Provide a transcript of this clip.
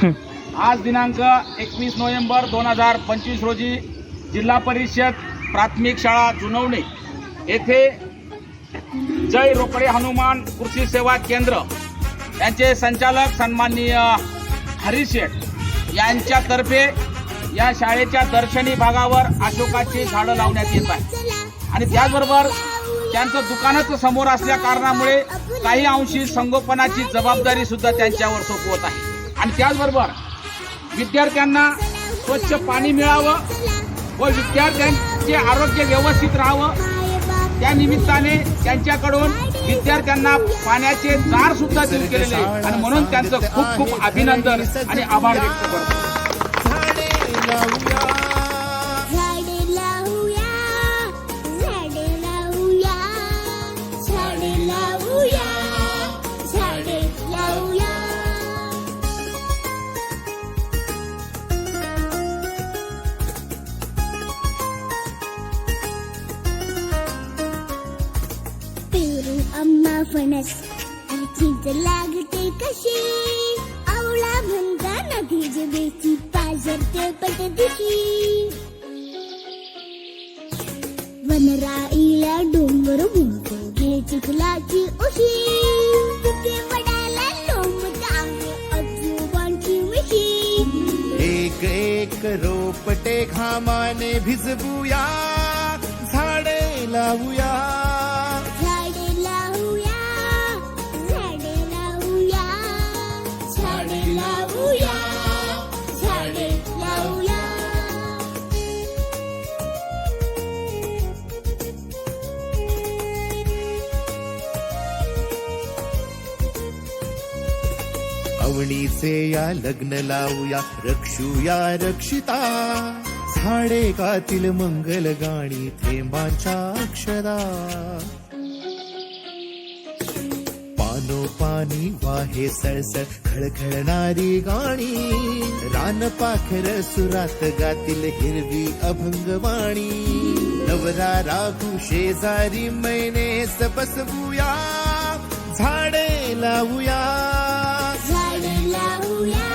आज दिनांक 21 नोव्हेंबर 2025 रोजी जिल्हा परिषद प्राथमिक शाळा जुनवणे येथे जय रोकडे हनुमान कृषी सेवा केंद्र यांचे संचालक सन्माननीय हरीश शेठ यांच्यातर्फे या शाळेच्या दर्शनी भागावर अशोकाची झाडं लावण्यात येत आहे आणि त्याचबरोबर त्यांचं दुकानच समोर असल्या कारणामुळे काही अंशी संगोपनाची जबाबदारी सुद्धा त्यांच्यावर सोपवत आहे आणि त्याचबरोबर विद्यार्थ्यांना स्वच्छ पाणी मिळावं व विद्यार्थ्यांचे आरोग्य व्यवस्थित राहावं त्या निमित्ताने त्यांच्याकडून विद्यार्थ्यांना पाण्याचे जार सुद्धा सुरू केलेले आहे आणि म्हणून त्यांचं खूप खूप अभिनंदन आणि आभार व्यक्त करतो. अम्मा फणस आणि चिंच लागते कशी आवळा म्हणता नदी जबेची पाझरते पटदिशी वनराईला डोंगर म्हणतो घे चिखलाची उशी तुके वडाला लोंबत आहे अजूबांची मिशी एक एक रोपटे घामाने भिजवूया झाडे लावूया अवणीचे या लग्न लावूया रक्षूया रक्षिता झाडे गातील मंगल गाणी थेंबांच्या अक्षरा पानो पाणी वाहे सळसळ खळखळणारी गाणी रान पाखर सुरात गातील हिरवी अभंगवाणी नवरा राघू शेजारी मैनेस बसवूया झाडे लावूया झाडे लावूया